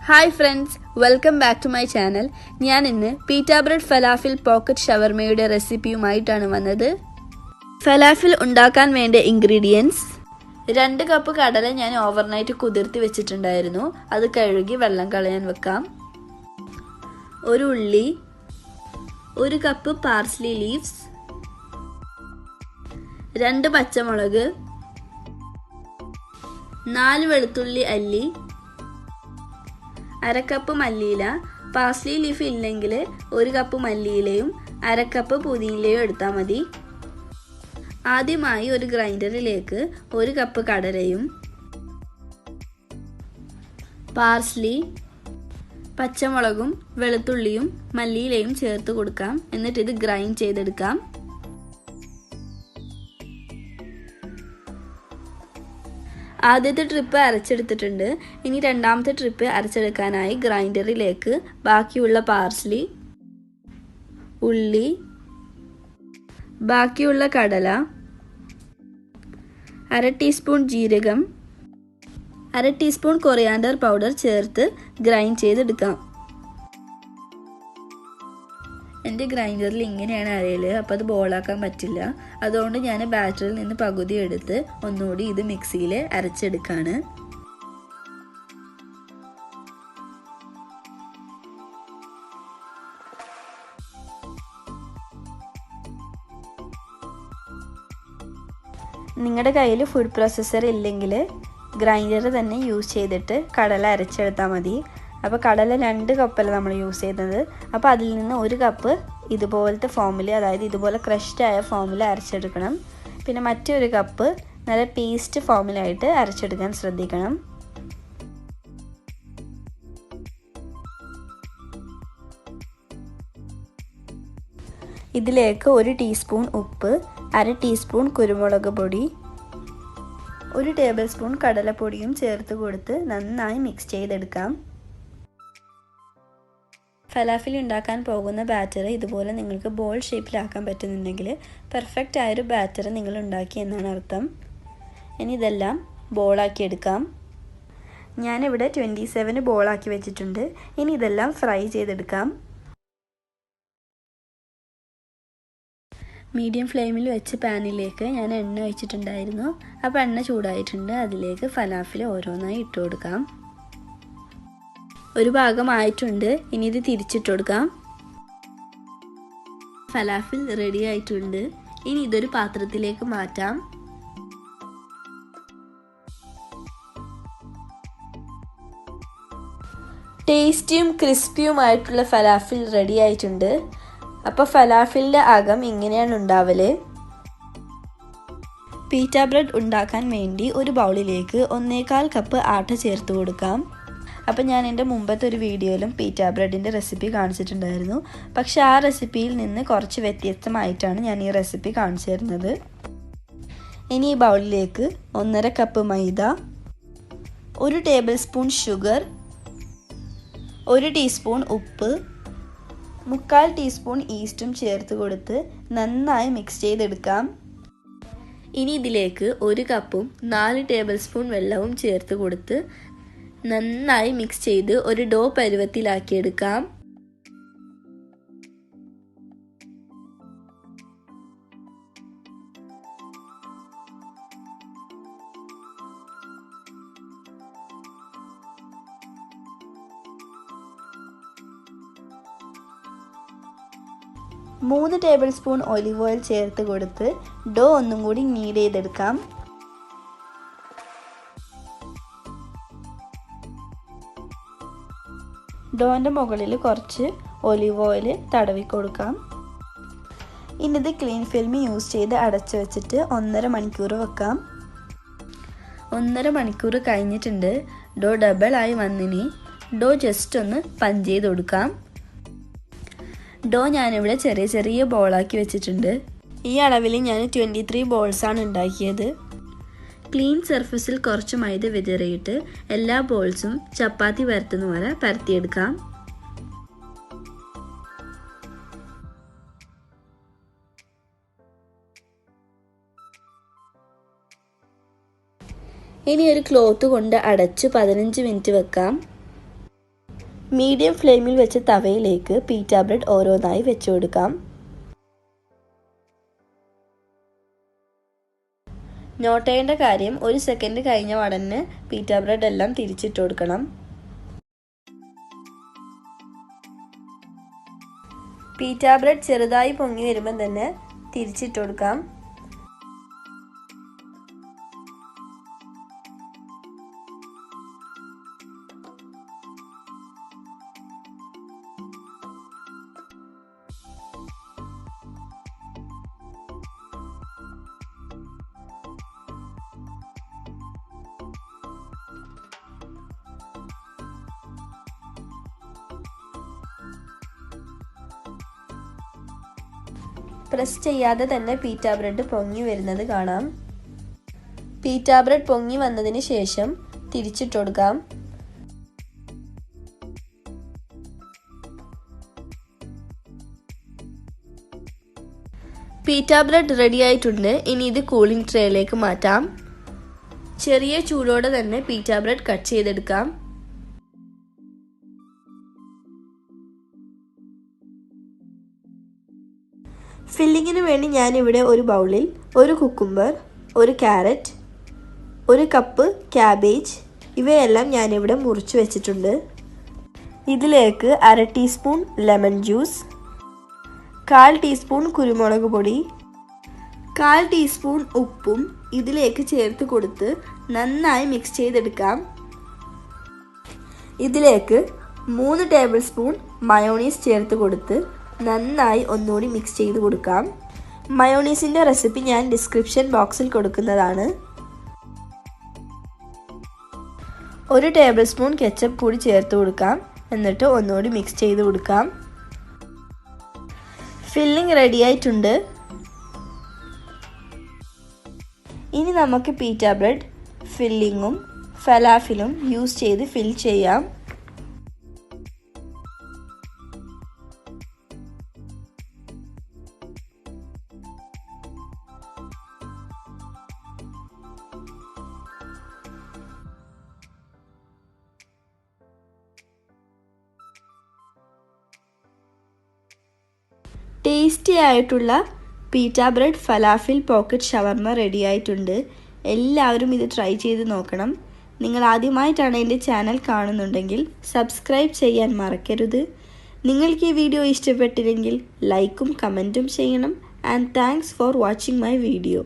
Hi friends, welcome back to my channel. ഞാൻ ഇന്ന് pita bread falafel pocket shawarmയുടെ റെസിപ്പിയുമായിട്ടാണ് വന്നത്. ഫലാഫിൽ ഉണ്ടാക്കാൻ വേണ്ട ഇൻഗ്രീഡിയൻസ് 2 കപ്പ് കടല ഞാൻ ഓവർനൈറ്റ് കുതിർത്തി വെച്ചിട്ടുണ്ടായിരുന്നു. അത് കഴുകി വെള്ളം കളയാൻ വെക്കാം. ഒരു ഉള്ളി, 1 കപ്പ് പാർസ്ലി ലീവ്സ്, 2 പച്ചമുളക്, 4 വെളുത്തുള്ളി അല്ലി, 1/2 കപ്പ് മല്ലിയില. പാർസ്ലി ലീഫ് ഇല്ലെങ്കിൽ 1 കപ്പ് മല്ലിയിലയും 1/2 കപ്പ് പുതിനയിലയും എടുത്താൽ മതി. ആദ്യമായി ഒരു ഗ്രൈൻഡറിലേക്ക് 1 കപ്പ് കടലയും പാർസ്ലി, പച്ചമുളകും വെളുത്തുള്ളിയും മല്ലിയിലയും ചേർത്ത് കൊടുക്കാം. എന്നിട്ട് ഇത് ഗ്രൈൻഡ് ചെയ്തെടുക്കാം. ആദ്യത്തെ ട്രിപ്പ് അരച്ചെടുത്തിട്ടുണ്ട്. ഇനി രണ്ടാമത്തെ ട്രിപ്പ് അരച്ചെടുക്കാനായി ഗ്രൈൻഡറിലേക്ക് ബാക്കിയുള്ള പാർസ്ലി, ഉള്ളി, ബാക്കിയുള്ള കടല, 1/2 ടീസ്പൂൺ ജീരകം, 1/2 ടീസ്പൂൺ കൊറിയാൻഡർ പൗഡർ ചേർത്ത് ഗ്രൈൻഡ് ചെയ്തെടുക്കാം. എൻ്റെ ഗ്രൈൻഡറിൽ ഇങ്ങനെയാണ് അരയൽ, അപ്പോൾ അത് ബോളാക്കാൻ പറ്റില്ല. അതുകൊണ്ട് ഞാൻ ബാറ്ററിൽ നിന്ന് പകുതി എടുത്ത് ഒന്നുകൂടി ഇത് മിക്സിയിൽ അരച്ചെടുക്കുകയാണ്. നിങ്ങളുടെ കയ്യിൽ ഫുഡ് പ്രോസസ്സർ ഇല്ലെങ്കിൽ ഗ്രൈൻഡർ തന്നെ യൂസ് ചെയ്തിട്ട് കടല അരച്ചെടുത്താൽ മതി. അപ്പോൾ കടല 2 കപ്പല്ല നമ്മൾ യൂസ് ചെയ്യുന്നത്. അപ്പോൾ അതിൽ നിന്ന് 1 കപ്പ് ഇതുപോലത്തെ ഫോമിൽ, അതായത് ഇതുപോലെ ക്രഷ്ഡ് ആയ ഫോമിൽ അരച്ചെടുക്കണം. പിന്നെ മറ്റൊരു കപ്പ് നല്ല പേസ്റ്റ് ഫോമിലായിട്ട് അരച്ചെടുക്കാൻ ശ്രദ്ധിക്കണം. ഇതിലേക്ക് 1 ടീസ്പൂൺ ഉപ്പ്, 1/2 ടീസ്പൂൺ കുരുമുളക് പൊടി, 1 ടേബിൾ സ്പൂൺ കടലപ്പൊടിയും ചേർത്ത് കൊടുത്ത് നന്നായി മിക്സ് ചെയ്തെടുക്കാം. ഫലാഫിൽ ഉണ്ടാക്കാൻ പോകുന്ന ബാറ്റർ ഇതുപോലെ നിങ്ങൾക്ക് ബോൾ ഷേപ്പിലാക്കാൻ പറ്റുന്നുണ്ടെങ്കിൽ പെർഫെക്റ്റ് ആയൊരു ബാറ്റർ നിങ്ങൾ ഉണ്ടാക്കി എന്നാണ് അർത്ഥം. ഇനി ഇതെല്ലാം ബോളാക്കി എടുക്കാം. ഞാനിവിടെ 27 ബോളാക്കി വെച്ചിട്ടുണ്ട്. ഇനി ഇതെല്ലാം ഫ്രൈ ചെയ്തെടുക്കാം. മീഡിയം ഫ്ലെയിമിൽ വെച്ച് പാനിലേക്ക് ഞാൻ എണ്ണ ഒഴിച്ചിട്ടുണ്ടായിരുന്നു. അപ്പോൾ എണ്ണ ചൂടായിട്ടുണ്ട്. അതിലേക്ക് ഫലാഫിൽ ഓരോന്നായി ഇട്ട് കൊടുക്കാം. ഒരു ഭാഗമായിട്ടുണ്ട്. ഇനി ഇത് തിരിച്ചിട്ട് കൊടുക്കാം. ഫലാഫിൽ റെഡി ആയിട്ടുണ്ട്. ഇനി ഇതൊരു പാത്രത്തിലേക്ക് മാറ്റാം. ടേസ്റ്റിയും ക്രിസ്പിയുമായിട്ടുള്ള ഫലാഫിൽ റെഡി ആയിട്ടുണ്ട്. അപ്പോൾ ഫലാഫിലിൻ്റെ അകം ഇങ്ങനെയാണ് ഉണ്ടാവല്. പീറ്റ ബ്രെഡ് ഉണ്ടാക്കാൻ വേണ്ടി ഒരു ബൗളിലേക്ക് 1/4 കപ്പ് ആട്ട ചേർത്ത് കൊടുക്കാം. അപ്പോൾ ഞാൻ എൻ്റെ മുമ്പത്തെ ഒരു വീഡിയോയിലും പീറ്റ ബ്രെഡിൻ്റെ റെസിപ്പി കാണിച്ചിട്ടുണ്ടായിരുന്നു. പക്ഷേ ആ റെസിപ്പിയിൽ നിന്ന് കുറച്ച് വ്യത്യസ്തമായിട്ടാണ് ഞാൻ ഈ റെസിപ്പി കാണിച്ചു തരുന്നത്. ഇനി ഈ ബൗളിലേക്ക് 1/2 കപ്പ് മൈദ, 1 ടേബിൾ സ്പൂൺ ഷുഗർ, 1 ടീസ്പൂൺ ഉപ്പ്, 1/4 ടീസ്പൂൺ ഈസ്റ്റും ചേർത്ത് കൊടുത്ത് നന്നായി മിക്സ് ചെയ്തെടുക്കാം. ഇനി ഇതിലേക്ക് 1 കപ്പും 4 ടേബിൾ സ്പൂൺ വെള്ളവും ചേർത്ത് കൊടുത്ത് നന്നായി മിക്സ് ചെയ്ത് ഒരു ഡോ പരുവത്തിലാക്കിയെടുക്കാം. മൂന്ന് ടേബിൾ സ്പൂൺ ഒലിവ് ഓയിൽ ചേർത്ത് കൊടുത്ത് ഡോ ഒന്നും കൂടി നീഡ് ചെയ്തെടുക്കാം. ഡോൻ്റെ മുകളിൽ കുറച്ച് ഒലിവ് ഓയിൽ തടവി കൊടുക്കാം. ഇനി ഇത് ക്ലീൻ ഫിൽം യൂസ് ചെയ്ത് അടച്ചു വെച്ചിട്ട് 1.5 മണിക്കൂർ വെക്കാം. 1.5 മണിക്കൂർ കഴിഞ്ഞിട്ടുണ്ട്. ഡോ ഡബിളായി വന്നിനി. ഡോ ജസ്റ്റ് ഒന്ന് പഞ്ച് ചെയ്ത് കൊടുക്കാം. ഡോ ഞാനിവിടെ ചെറിയ ചെറിയ ബോളാക്കി വെച്ചിട്ടുണ്ട്. ഈ അളവിൽ ഞാൻ 23 ബോൾസാണ് ഉണ്ടാക്കിയത്. ക്ലീൻ സർഫസിൽ കുറച്ച് മൈദ വിതറിയിട്ട് എല്ലാ ബോൾസും ചപ്പാത്തി പരത്തുന്ന പോലെ പരത്തിയെടുക്കാം. ഇനി ഒരു ക്ലോത്ത് കൊണ്ട് അടച്ച് 15 മിനിറ്റ് വെക്കാം. മീഡിയം ഫ്ലെയിമിൽ വെച്ച് തവയിലേക്ക് പീറ്റ ബ്രെഡ് ഓരോന്നായി വെച്ചു കൊടുക്കാം. നോട്ട് ചെയ്യേണ്ട കാര്യം, 1 സെക്കൻഡ് കഴിഞ്ഞ ഉടനെ പീറ്റ ബ്രെഡ് എല്ലാം തിരിച്ചിട്ട് കൊടുക്കണം. പീറ്റ ബ്രെഡ് ചെറുതായി പൊങ്ങി വരുമ്പോൾ തന്നെ തിരിച്ചിട്ട് കൊടുക്കാം. പ്രസ് ചെയ്യാതെ തന്നെ പീറ്റ ബ്രെഡ് പൊങ്ങി വരുന്നത് കാണാം. പീറ്റ ബ്രെഡ് പൊങ്ങി വന്നതിന് ശേഷം തിരിച്ചിട്ട് കൊടുക്കാം. പീറ്റ ബ്രെഡ് റെഡി ആയിട്ടുണ്ട്. ഇനി ഇത് കൂളിംഗ് ട്രേയിലേക്ക് മാറ്റാം. ചെറിയ ചൂടോടെ തന്നെ പീറ്റ ബ്രെഡ് കട്ട് ചെയ്തെടുക്കാം. ഫില്ലിങ്ങിന് വേണ്ടി ഞാനിവിടെ ഒരു ബൗളിൽ 1 കുക്കുംബർ, 1 ക്യാരറ്റ്, 1 കപ്പ് ക്യാബേജ് ഇവയെല്ലാം ഞാനിവിടെ മുറിച്ച് വെച്ചിട്ടുണ്ട്. ഇതിലേക്ക് 1/2 ടീസ്പൂൺ ലെമൺ ജ്യൂസ്, 1/4 ടീസ്പൂൺ കുരുമുളക് പൊടി, 1/4 ടീസ്പൂൺ ഉപ്പും ഇതിലേക്ക് ചേർത്ത് കൊടുത്ത് നന്നായി മിക്സ് ചെയ്തെടുക്കാം. ഇതിലേക്ക് 3 ടേബിൾ സ്പൂൺ മയോണീസ് ചേർത്ത് കൊടുത്ത് നന്നായി ഒന്നുകൂടി മിക്സ് ചെയ്ത് കൊടുക്കാം. മയോണീസിൻ്റെ റെസിപ്പി ഞാൻ ഡിസ്ക്രിപ്ഷൻ ബോക്സിൽ കൊടുക്കുന്നതാണ്. 1 ടേബിൾ സ്പൂൺ കെച്ചപ്പ് കൂടി ചേർത്ത് കൊടുക്കാം. എന്നിട്ട് ഒന്നുകൂടി മിക്സ് ചെയ്ത് കൊടുക്കാം. ഫില്ലിംഗ് റെഡി ആയിട്ടുണ്ട്. ഇനി നമുക്ക് പീറ്റ ബ്രെഡ് ഫില്ലിങ്ങും ഫലാഫിലും യൂസ് ചെയ്ത് ഫിൽ ചെയ്യാം. ടേസ്റ്റി ആയിട്ടുള്ള പീറ്റ ബ്രെഡ് ഫലാഫിൽ പോക്കറ്റ് ഷവർമ റെഡി ആയിട്ടുണ്ട്. എല്ലാവരും ഇത് ട്രൈ ചെയ്ത് നോക്കണം. നിങ്ങൾ ആദ്യമായിട്ടാണ് എൻ്റെ ചാനൽ കാണുന്നുണ്ടെങ്കിൽ സബ്സ്ക്രൈബ് ചെയ്യാൻ മറക്കരുത്. നിങ്ങൾക്ക് ഈ വീഡിയോ ഇഷ്ടപ്പെട്ടില്ലെങ്കിൽ ലൈക്കും കമൻറ്റും ചെയ്യണം. And thanks for watching my video.